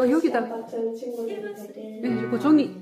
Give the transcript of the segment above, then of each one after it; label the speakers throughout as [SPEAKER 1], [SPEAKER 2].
[SPEAKER 1] 여기다. 네, 그 종이.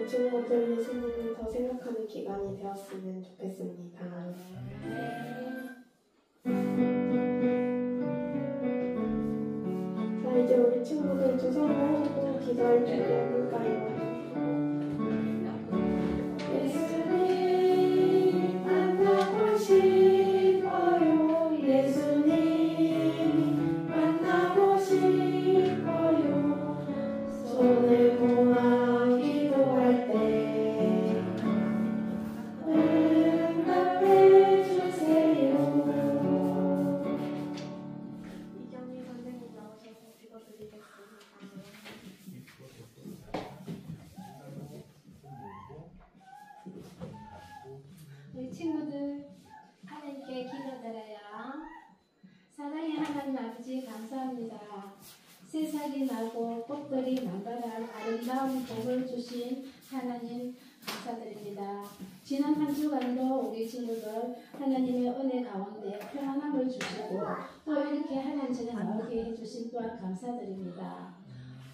[SPEAKER 2] 친구들 예수님을 더 생각하는 기간이 되었으면 좋겠습니다. 자, 이제 우리 친구들 두 손을 하고 기도할 준비해볼까요? 예수님 만나고 싶어요. 예수님 만나고 싶어요. 손을 모아 기도할 때 응답해 주세요. 이경미 선생님 나오셔서 읽어드리겠습니다.
[SPEAKER 3] 우리 친구들 하나님께 기도드려요. 사랑의 하나님 아버지 감사합니다. 새싹이 나고 꽃들이 만발한 아름다운 복을 주신 하나님 감사드립니다. 지난 한 주간도 우리 친구들 하나님의 은혜 가운데 평안함을 주시고 또 이렇게 하나님 전에 나오게 해주신 또한 감사드립니다.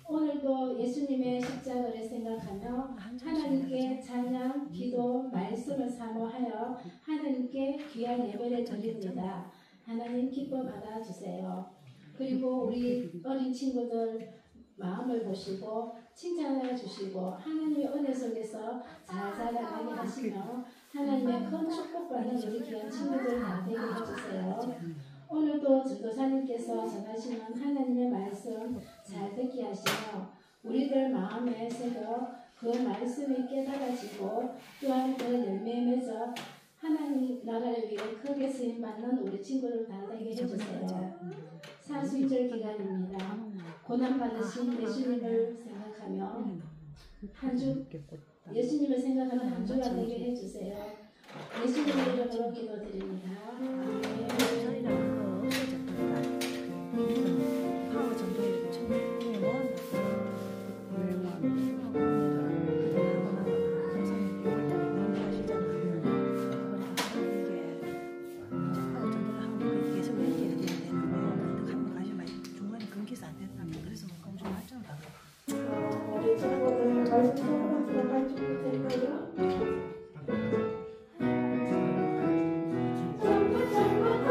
[SPEAKER 3] 오늘도 예수님의 십자가를 생각하며 하나님께 찬양, 기도, 말씀을 사모하여 하나님께 귀한 예배를 드립니다. 하나님 기뻐 받아주세요. 그리고 우리 어린 친구들 마음을 보시고 칭찬해 주시고 하나님의 은혜 속에서 잘 자라나게 하시며 하나님의 큰 축복받는 우리 귀한 친구들 다 되게 해주세요. 오늘도 전도사님께서 전하시는 하나님의 말씀 잘 듣게 하시며 우리들 마음에 새겨 그 말씀이 깨달아지고 또한 그 열매에 맺어 하나님 나라를 위해 크게 쓰임받는 우리 친구들 다 되게 해주세요. 사순절 기간입니다. 고난받으신 예수님을 생각하며 예수님을 생각하는 한 주가 되게 해주세요. 예수님의 이름으로 기도드립니다.
[SPEAKER 2] 우리 친구들 말씀 속으로 들어갈 준비 될까요?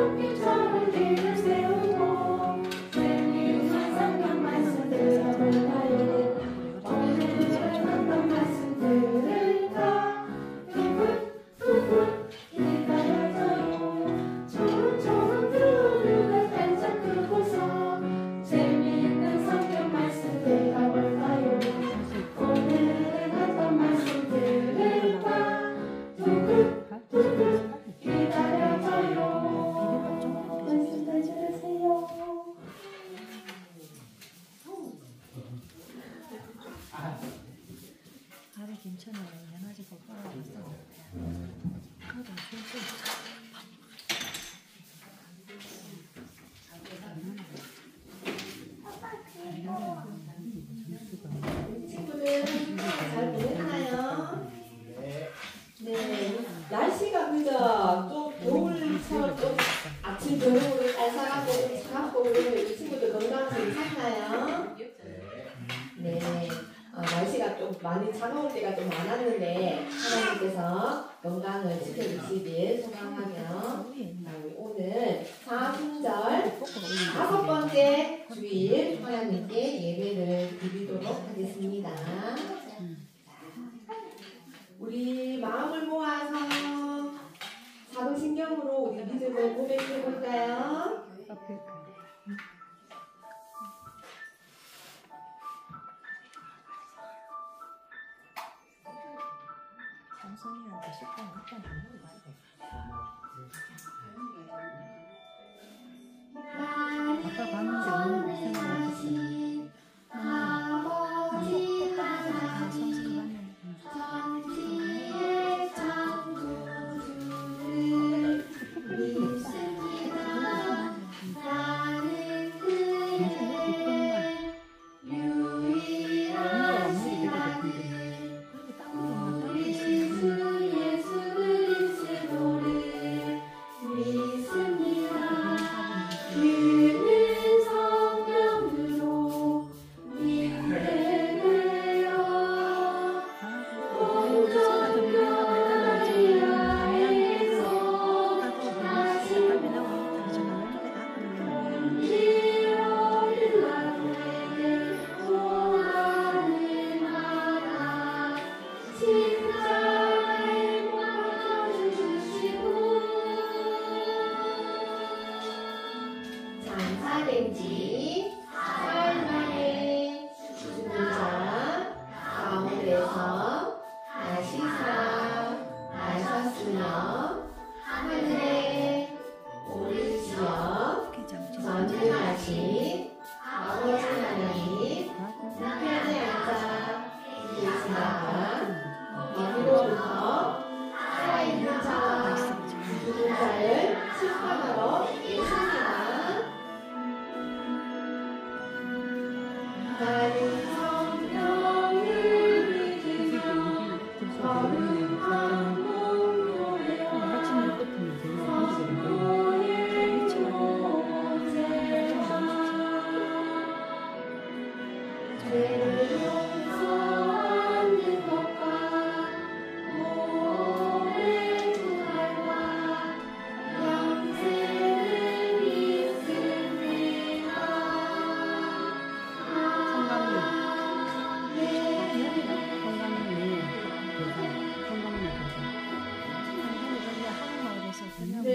[SPEAKER 2] 꽃처럼 길을 세우고 생명한 성경 말씀 들어볼까요? 오늘은 어떤 말씀 들을까? 두근두근 기다려져요. 초롱초롱 두루를 반짝 끄고서 재미있는 성경 말씀 들어볼까요? 오늘은 어떤 말씀 들을까? 두근두근 기다려져요. 말씀들 들으세요.
[SPEAKER 4] 아래 괜찮아요. 연아지 뽀뽀하고 왔어. 그래도
[SPEAKER 2] 친구들 잘 보냈나요? 네. 날씨가 그저 좀 겨울처럼 좀 아침 저녁으로 쌀쌀하고 차갑고 그러면 이 친구들 건강하게 괜찮나요? 네. 날씨가 좀 많이 차가울 때가 좀 많았는데 하나님께서 건강을 지켜주시길 소망하며 우리 오늘 사순절 5번째 주일 하나님께 예배를 드리도록 하겠습니다. 우리 마음을 모아서 사도신경으로 우리 믿음을 고백해 볼까요?
[SPEAKER 4] sam성이한테 식당 한번 물어봐야 돼. 아까 봤는데 너무 생각났었어요.
[SPEAKER 2] 아버지
[SPEAKER 4] 하나님
[SPEAKER 2] 천지의 창조주를 믿습니다. 나는 그의 유일하신 아들 우리 주 예수 그리스도를 믿습니다. 그는 성령을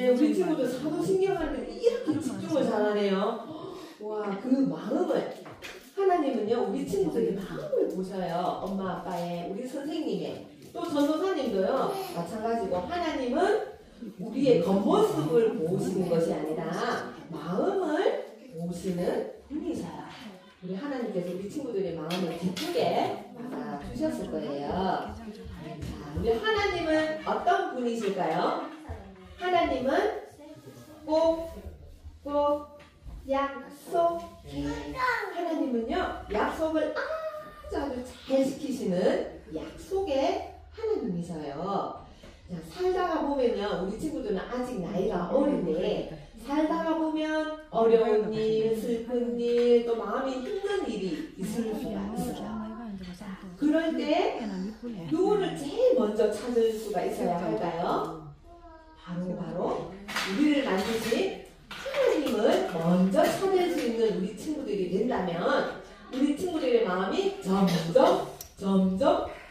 [SPEAKER 5] 네, 우리 친구들 사도신경할 때 이렇게 집중을 잘하네요. 와, 그 마음을 하나님은요 우리 친구들의 마음을 보셔요. 엄마 아빠의 우리 선생님의 또 전도사님도요 마찬가지고 하나님은 우리의 겉모습을 보시는 것이 아니라 마음을 보시는 분이셔요. 우리 하나님께서 우리 친구들의 마음을 기쁘게 받아주셨을 거예요. 자, 우리 하나님은 어떤 분이실까요? 하나님은 꼭 약속해. 하나님은요 약속을 아주 잘 지키시는 약속의 하나님이셔요. 자, 살다가 보면요 우리 친구들은 아직 나이가 어린데 살다가 보면 어려운 일, 슬픈 일, 또 마음이 힘든 일이 있을 수가 있어요. 그럴 때 누구를 제일 먼저 찾을 수가 있어야 할까요? 바로 우리를 만드신 하나님을 먼저 찾을 수 있는 우리 친구들이 된다면 우리 친구들의 마음이 점점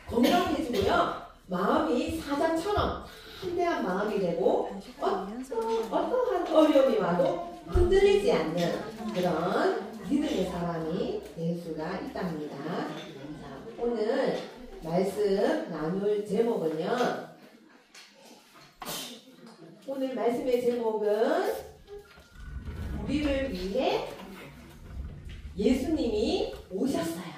[SPEAKER 5] 건강해지고요. 마음이 사자처럼 한대한 마음이 되고 어떠한 어려움이 와도 흔들리지 않는 그런 믿음의 사람이 될 수가 있답니다. 자, 오늘 말씀 나눌 제목은요. 오늘 말씀의 제목은 우리를 위해 예수님이 오셨어요.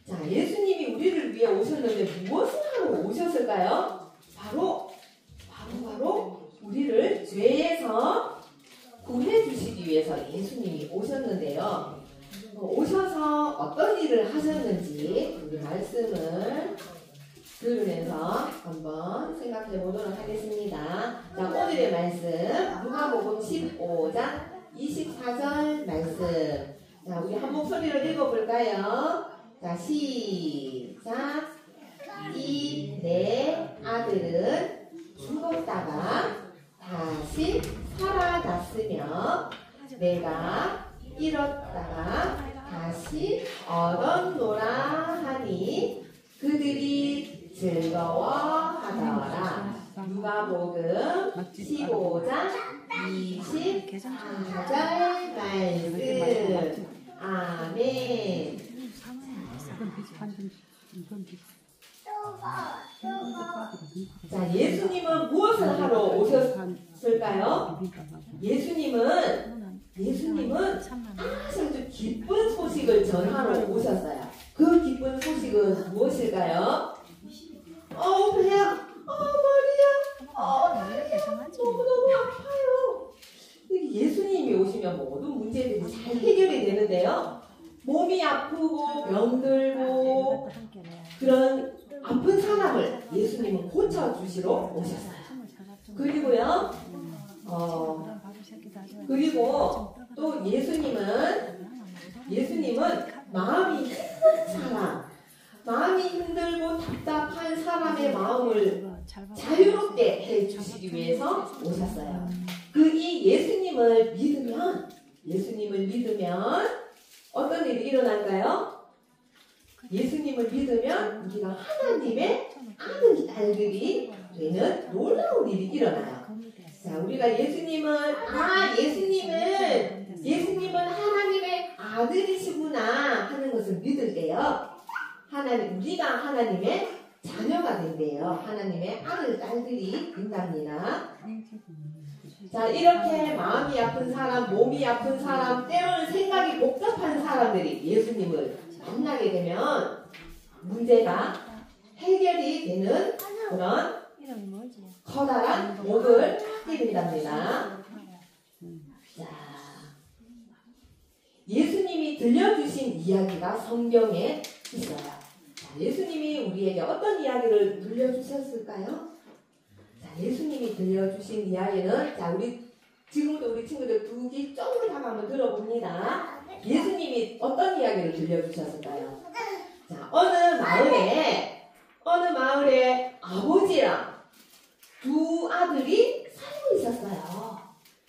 [SPEAKER 5] 자, 예수님이 우리를 위해 오셨는데 무엇을 하러 오셨을까요? 바로 우리를 죄에서 구해주시기 위해서 예수님이 오셨는데요. 오셔서 어떤 일을 하셨는지 우리 말씀을 들으면서 한번 생각해 보도록 하겠습니다. 자, 오늘의 말씀 누가복음 15장 24절 말씀. 자, 우리 한 목소리로 읽어볼까요? 자, 시작. 이 내 아들은 죽었다가 다시 살아났으며 내가 잃었다가 다시 얻었노라 하니 그들이 즐거워하더라. 누가복음 15장 24절 말씀. 아멘. 자, 예수님은 무엇을 하러 오셨을까요? 예수님은 아주 기쁜 소식을 전하러 오셨어요. 그 기쁜 소식은 무엇일까요? 배야, 머리야, 다리야, 너무너무 아파요. 예수님이 오시면 모든 문제들이 잘 해결이 되는데요. 몸이 아프고 병들고 그런 아픈 사람을 예수님은 고쳐주시러 오셨어요. 그리고요, 그리고 또 예수님은 마음이 힘든 사람, 마음이 힘들고 답답한 사람의 마음을 자유롭게 해주시기 위해서 오셨어요. 이 예수님을 믿으면 어떤 일이 일어날까요? 예수님을 믿으면 우리가 하나님의 아들, 딸들이 되는 놀라운 일이 일어나요. 자, 우리가 예수님은 하나님의 아들이시구나 하는 것을 믿을 때요. 우리가 하나님의 자녀가 된대요. 하나님의 아들, 딸들이 된답니다. 자, 이렇게 마음이 아픈 사람, 몸이 아픈 사람, 때로는 생각이 복잡한 사람들이 예수님을 만나게 되면 문제가 해결이 되는 그런 커다란 복을 받게 된답니다. 자, 예수님이 들려주신 이야기가 성경에 있어요. 자, 예수님이 우리에게 어떤 이야기를 들려주셨을까요? 예수님이 들려주신 이야기는 지금부터 우리 친구들 두 귀 쪽으로 다 한번 들어봅니다. 예수님이 어떤 이야기를 들려주셨을까요? 자, 어느 마을에 아버지랑 두 아들이 살고 있었어요.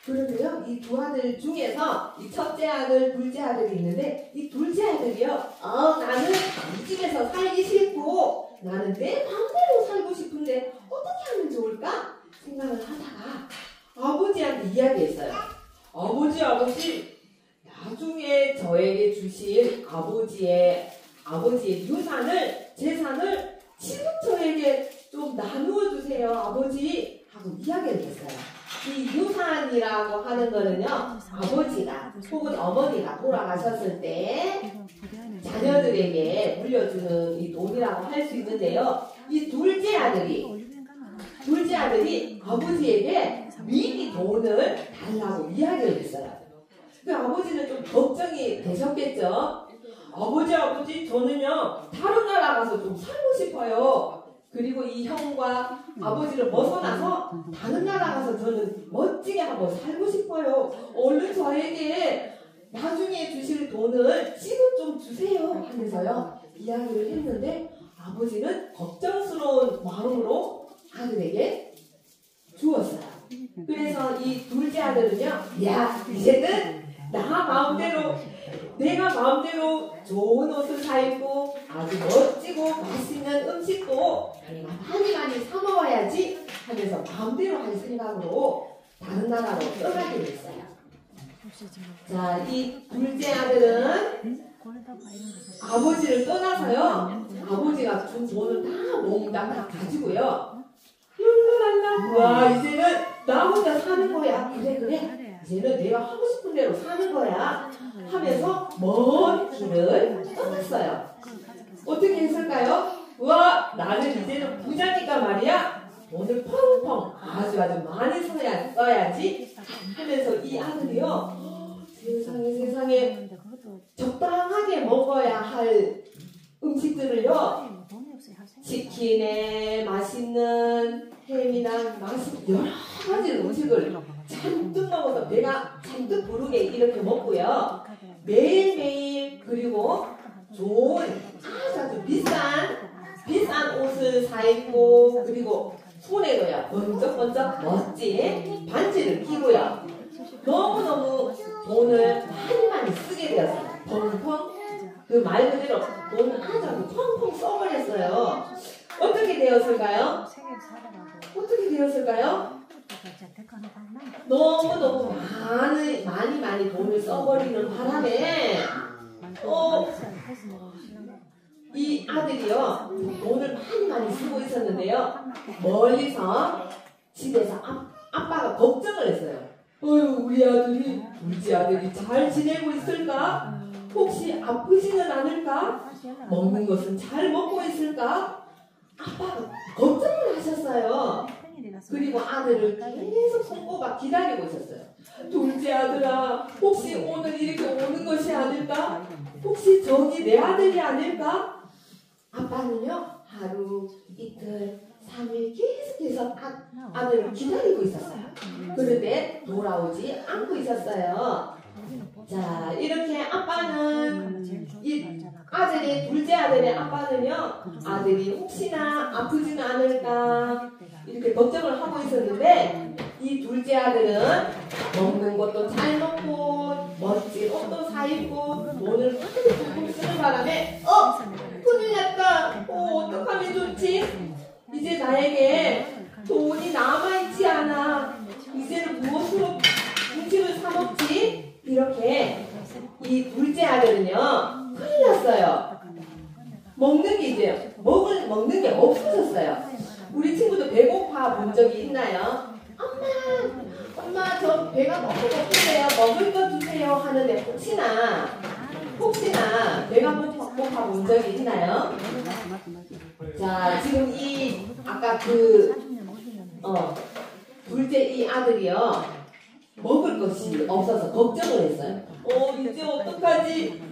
[SPEAKER 5] 그런데요, 이 두 아들 중에서 이 첫째 아들, 둘째 아들이 있는데 이 둘째 아들이요, 나는 이 집에서 살기 싫고 나는 내 마음대로 살고 싶은데 어떻게 하면 좋을까? 생각을 하다가 아버지한테 이야기했어요. 아버지, 나중에 저에게 주실 아버지의 유산을, 재산을 지금 저에게 좀 나누어 주세요, 아버지. 하고 이야기를 했어요. 이 유산이라고 하는 거는요, 아버지가 혹은 어머니가 돌아가셨을 때 자녀들에게 물려주는 이 돈이라고 할 수 있는데요. 이 둘째 아들이 아버지에게 미리 돈을 달라고 이야기를 했어요. 그 아버지는 좀 걱정이 되셨겠죠. 아버지, 저는요 다른 나라 가서 좀 살고 싶어요. 그리고 이 형과 아버지를 벗어나서 다른 나라 가서 저는 멋지게 한번 살고 싶어요. 얼른 저에게 나중에 주실 돈을 지금 좀 주세요 하면서요 이야기를 했는데, 아버지는 걱정스러운 마음으로 아들에게 주었어요. 그래서 이 둘째 아들은요, 야, 이제는 내가 마음대로 좋은 옷을 사 입고 아주 멋지고 맛있는 음식도 많이 사 먹어야지 하면서 마음대로 할 생각으로 다른 나라로 떠나게 됐어요. 자, 이 둘째 아들은 아버지를 떠나서요, 아버지가 준 돈을 다 몽땅 다 가지고요, 룰루랄라, 와, 이제는 나 혼자 사는 거야. 그래. 이제는 내가 하고 싶은 대로 사는 거야. 하면서 먼 길을 떠났어요. 어떻게 했을까요? 와, 나는 이제는 부자니까 말이야. 돈을 펑펑 아주 많이 써야지. 하면서 이 아들이요, 세상에 적당하게 먹어야 할 음식들을요, 치킨에 맛있는 햄이나 여러 가지 음식을 잔뜩 먹어서 배가 잔뜩 부르게 이렇게 먹고요. 매일매일, 그리고 좋은 아주 비싼 옷을 사 입고, 그리고 손에도요 번쩍번쩍 멋진 반지를 끼고요. 너무너무 돈을 많이 쓰게 되었어요. 펑펑, 그 말 그대로 돈을 아주 펑펑 써버렸어요. 어떻게 되었을까요? 너무너무 많이 돈을 써버리는 바람에 이 아들이요 돈을 많이 쓰고 있었는데요, 멀리서 집에서 아빠가 걱정을 했어요. 우리 둘째 아들이 잘 지내고 있을까? 혹시 아프지는 않을까? 먹는 것은 잘 먹고 있을까? 아빠가 걱정을 하셨어요. 그리고 아들을 계속 손꼽아 기다리고 있었어요. 둘째 아들아, 혹시 오늘 이렇게 오는 것이 아닐까? 혹시 저기 내 아들이 아닐까? 아빠는요, 하루, 이틀, 3일 계속해서 아들을 기다리고 있었어요. 그런데 돌아오지 않고 있었어요. 자, 이렇게 아빠는, 둘째 아들의 아빠는요, 아들이 혹시나 아프지는 않을까 이렇게 걱정을 하고 있었는데, 이 둘째 아들은 먹는 것도 잘 먹고 멋진 옷도 사 입고 돈을 많이 쓰는 바람에 큰일 났다. 어떡하면 좋지? 이제 나에게 돈이 남아있지 않아. 이제는 무엇으로 음식을 사 먹지? 이렇게 이 둘째 아들은요 큰일 났어요. 먹는 게 없어졌어요. 우리 친구도 배고파 본 적이 있나요? 엄마 저 배가 너무 고픈데요, 먹을 거 주세요 하는데 혹시나 배가 고파 본 적이 있나요? 자, 지금 아까 둘째 이 아들이요 먹을 것이 없어서 걱정을 했어요. 이제 어떡하지?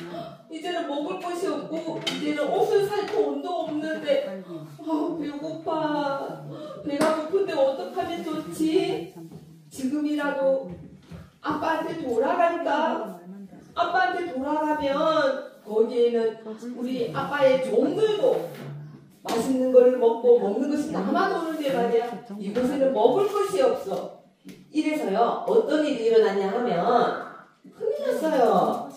[SPEAKER 5] 이제는 먹을 것이 없고 이제는 옷을 살 돈도 없는데 배고파. 배가 고픈데 어떡하면 좋지? 지금이라도 아빠한테 돌아갈까? 아빠한테 돌아가면 거기에는 우리 아빠의 종들도 맛있는 걸 먹고 먹는 것이 남아도는데 말이야. 이곳에는 먹을 것이 없어. 이래서요 어떤 일이 일어났냐 하면 큰일 났어요.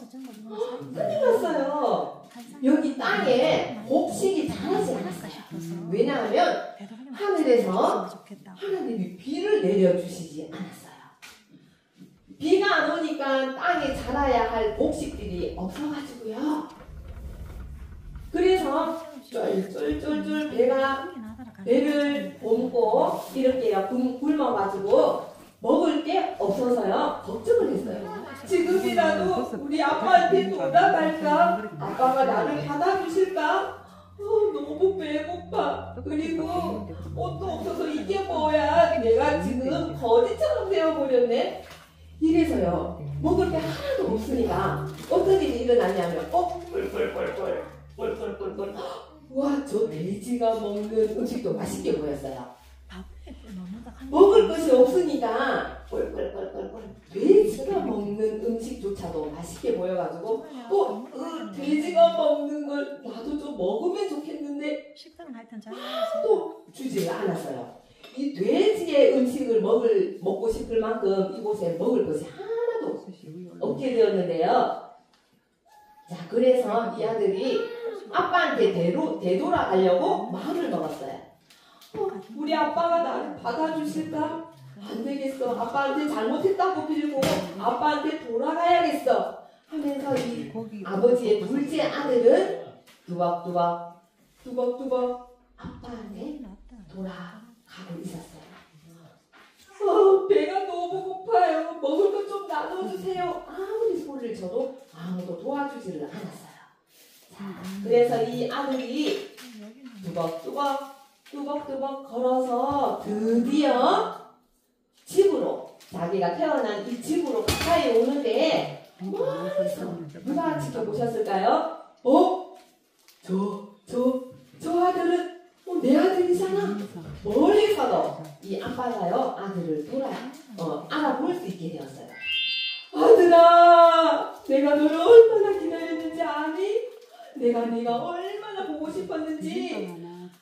[SPEAKER 5] 여기 땅에 곡식이 자라지 않았어요. 왜냐하면 하늘에서 하나님이 비를 내려주시지 않았어요. 쌓아놓으니까 땅에 자라야 할 곡식들이 없어가지고요. 그래서 쫄쫄쫄쫄 배를 옮고 이렇게 굶어가지고 먹을 게 없어서요. 걱정을 했어요. 지금이라도 우리 아빠한테 돌아갈까? 아빠가 나를 받아주실까? 너무 배고파. 그리고 옷도 없어서 이게 뭐야? 내가 지금 거지처럼 되어버렸네. 이래서요. 먹을 게 하나도 없으니까 어떤 일이 일어나냐면 꿀꿀꿀꿀 와, 저 돼지가 먹는 음식도 맛있게 보였어요. 먹을 것이 없으니까 꿀꿀꿀꿀 돼지가 먹는 음식조차도 맛있게 보여가지고 돼지가 먹는 걸 나도 좀 먹으면 좋겠는데 또 주지를 않았어요. 이 돼지의 음식을 먹고 싶을 만큼 이곳에 먹을 것이 하나도 없게 되었는데요. 자, 그래서 이 아들이 아빠한테 되돌아가려고 마음을 먹었어요. 우리 아빠가 나를 받아주실까? 안 되겠어. 아빠한테 잘못했다고 빌고 아빠한테 돌아가야겠어. 하면서 이 아버지의 둘째 아들은 두벅두벅 아빠한테 돌아가고 있었어요. 배가 너무 고파요. 먹을 것 좀 나눠주세요. 아무리 소리를 쳐도 아무도 도와주지를 않았어요. 자, 그래서 이 아들이 뚜벅뚜벅 걸어서 드디어 집으로, 자기가 태어난 이 집으로 가까이 오는데 멀리서 누가 지켜보셨을까요? 저 아들은 내 아들이잖아. 멀리서도 이 아빠가요 아들을 알아볼 수 있게 되었어요. 아들아, 내가 너를 얼마나 기다렸는지 아니? 내가 네가 얼마나 보고 싶었는지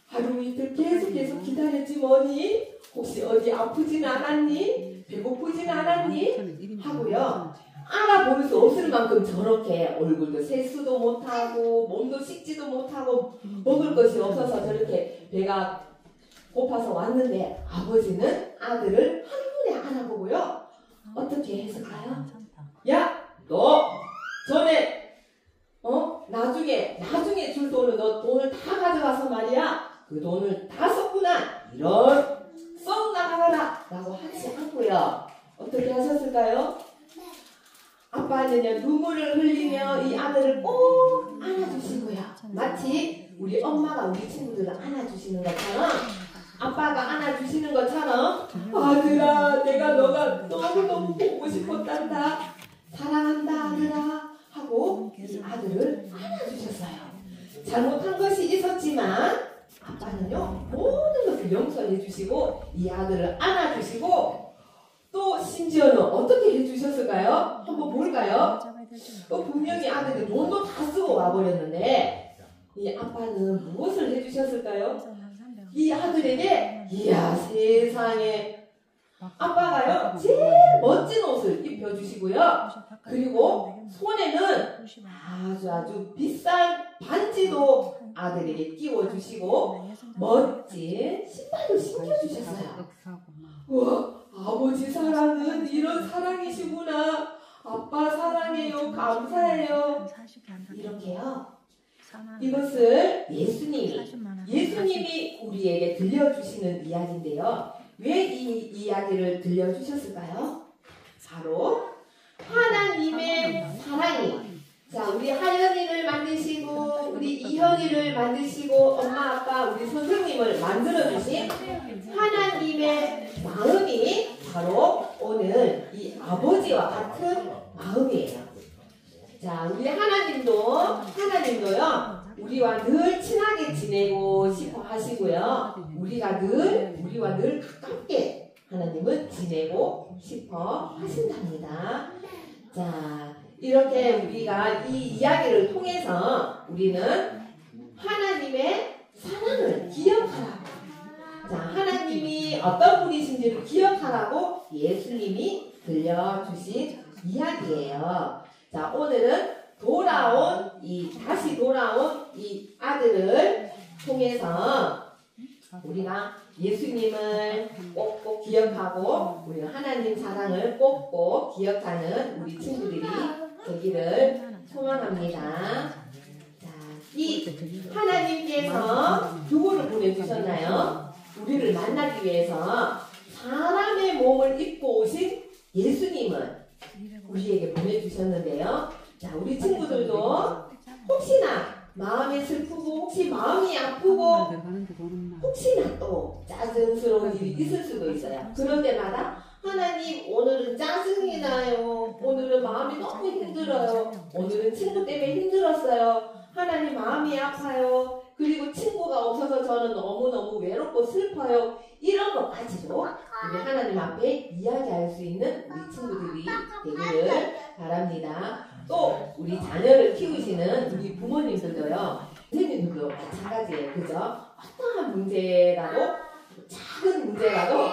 [SPEAKER 5] 하루 이틀 계속 기다렸지 뭐니? 혹시 어디 아프진 않았니? 배고프진 않았니? 하고요. 알아볼 수 없을 만큼 저렇게 얼굴도 세수도 못하고 몸도 씻지도 못하고 먹을 것이 없어서 저렇게 배가 고파서 왔는데 아버지는 아들을 한눈에 알아보고요. 어떻게 했을까요? 야, 너 전에 나중에 줄 돈은 너 돈을 다 가져가서 말이야. 그 돈을 다 썼구나. 이런 썩 나가라 라고 하지 않고요. 어떻게 하셨을까요? 아빠는요 눈물을 흘리며 이 아들을 꼭 안아주시고요. 마치 우리 엄마가 우리 친구들을 안아주시는 것처럼, 아빠가 안아주시는 것처럼, 아들아, 내가 너가 너무너무 보고 싶었단다. 사랑한다 아들아 하고 이 아들을 안아주셨어요. 잘못한 것이 있었지만 아빠는요 모든 것을 용서해 주시고 이 아들을 안아주시고, 또 심지어는 어떻게 해주셨을까요? 한번 볼까요? 분명히 아들이 돈도 다 쓰고 와버렸는데 이 아빠는 무엇을 해주셨을까요? 이 아들에게, 이야 세상에, 아빠가요 제일 멋진 옷을 입혀주시고요. 그리고 손에는 아주 비싼 반지도 아들에게 끼워주시고 멋진 신발도 신겨주셨어요. 우와, 아버지 사랑은 이런 사랑이시구나. 아빠 사랑해요. 감사해요. 이렇게요. 이것을 예수님이 우리에게 들려주시는 이야기인데요. 왜 이 이야기를 들려주셨을까요? 바로 하나님의 사랑이, 자, 우리 하연이를 만드시고 우리 이현이를 만드시고 엄마 아빠 우리 선생님을 만들어주신 하나님의 마음이 바로 오늘 이 아버지와 같은 마음이에요. 자, 우리 하나님도요 우리와 늘 친하게 지내고 싶어 하시고요. 우리와 늘 가깝게 하나님은 지내고 싶어 하신답니다. 자, 이렇게 우리가 이 이야기를 통해서 우리는 하나님의 사랑을 기억하라고, 자, 하나님이 어떤 분이신지를 기억하라고 예수님이 들려주신 이야기예요. 자, 오늘은 다시 돌아온 이 아들을 통해서 우리가 예수님을 꼭꼭 기억하고 우리 하나님 사랑을 꼭꼭 기억하는 우리 친구들이 되기를 소망합니다. 자, 이 하나님께서 누구를 보내주셨나요? 우리를 만나기 위해서 사람의 몸을 입고 오신 예수님을 우리에게 보내주셨는데요. 자, 우리 친구들도 혹시나 마음이 슬프고 혹시 마음이 아프고 혹시나 또 짜증스러운 일이 있을 수도 있어요. 그럴 때마다 하나님 오늘은 짜증이 나요. 오늘은 마음이 너무 힘들어요. 오늘은 친구 때문에 힘들었어요. 하나님 마음이 아파요. 그리고 친구가 없어서 저는 너무너무 외롭고 슬퍼요. 이런 것까지도 우리 하나님 앞에 이야기할 수 있는 우리 친구들이 되기를 바랍니다. 또 우리 자녀를 키우시는 우리 부모님들도요. 선생님들도 마찬가지예요. 그죠? 어떠한 문제라도 작은 문제라도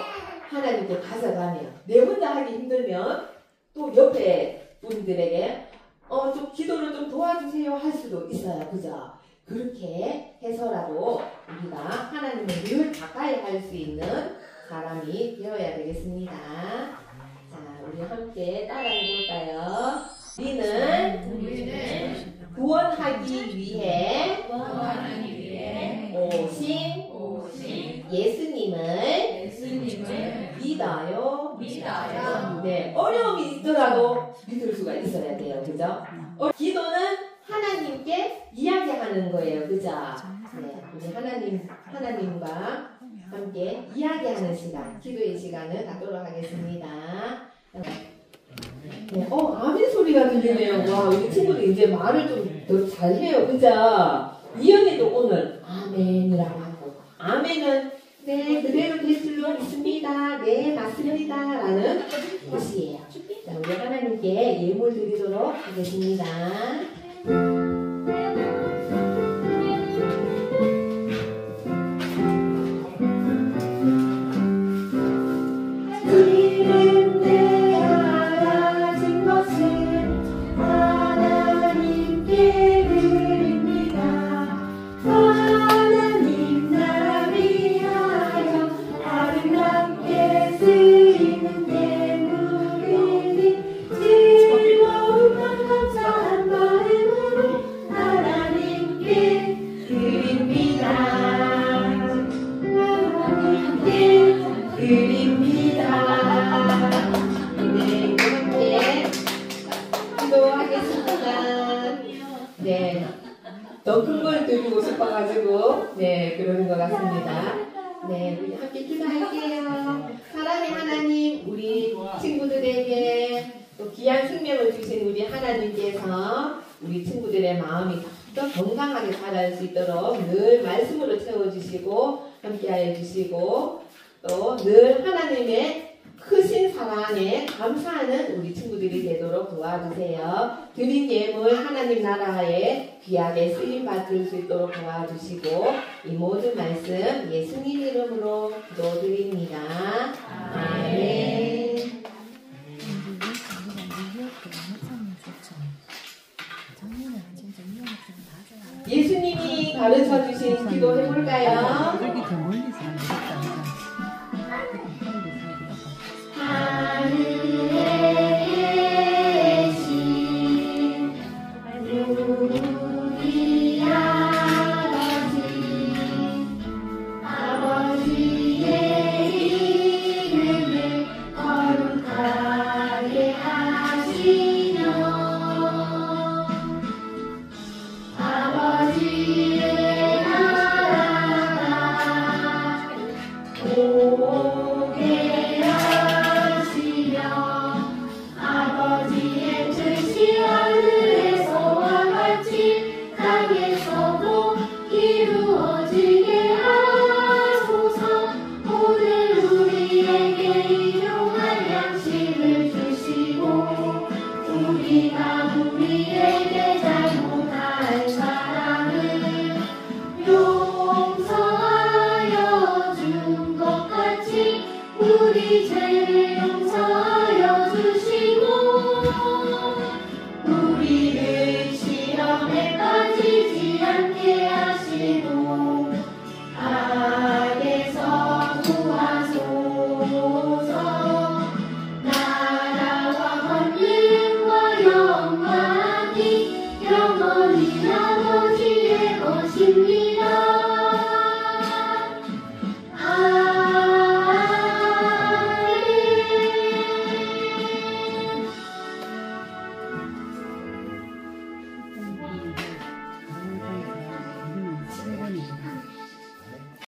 [SPEAKER 5] 하나님께 가져가며 내 혼자 하기 힘들면 또 옆에 분들에게 좀 기도를 좀 도와주세요 할 수도 있어요. 그죠? 그렇게 해서라도 우리가 하나님을 늘 가까이 할 수 있는 사람이 되어야 되겠습니다. 자, 우리 함께 따라해 볼까요? 우리는 구원하기 위해 오신 예수님을 믿어요. 네, 어려움이 있더라도 믿을 수가 있어야 돼요. 그죠? 기도는 하나님께 이야기하는 거예요. 그죠? 네, 우리 하나님과 함께 이야기하는 시간, 기도의 시간을 갖도록 하겠습니다. 네, 아멘 소리가 들리네요. 와, 우리 친구들 이제 말을 좀 더 잘해요. 그죠? 이연이도 오늘 아멘이라고 하고, 아멘은 네, 그대로 될 줄로 믿습니다. 네, 맞습니다. 라는 뜻이에요. 자, 우리 하나님께 예물 드리도록 하겠습니다. 더 큰 걸 드리고 싶어가지고 그러는 것 같습니다. 네, 우리 함께 기도할게요. 사랑의 하나님, 우리 친구들에게 또 귀한 생명을 주신 우리 하나님께서 우리 친구들의 마음이 더 건강하게 자랄 수 있도록 늘 말씀으로 채워주시고 함께하여 주시고 또 늘 하나님의 크신 사랑에 감사하는 우리 친구들이 되도록 도와주세요. 드린 예물 하나님 나라에 귀하게 쓰임받을 수 있도록 도와주시고 이 모든 말씀 예수님 이름으로 기도드립니다. 아멘. 예수님이 가르쳐주신 기도 해볼까요?
[SPEAKER 2] 우리에게 잘못한 사랑을 용서하여 준 것 같이 우리 죄를 용서하여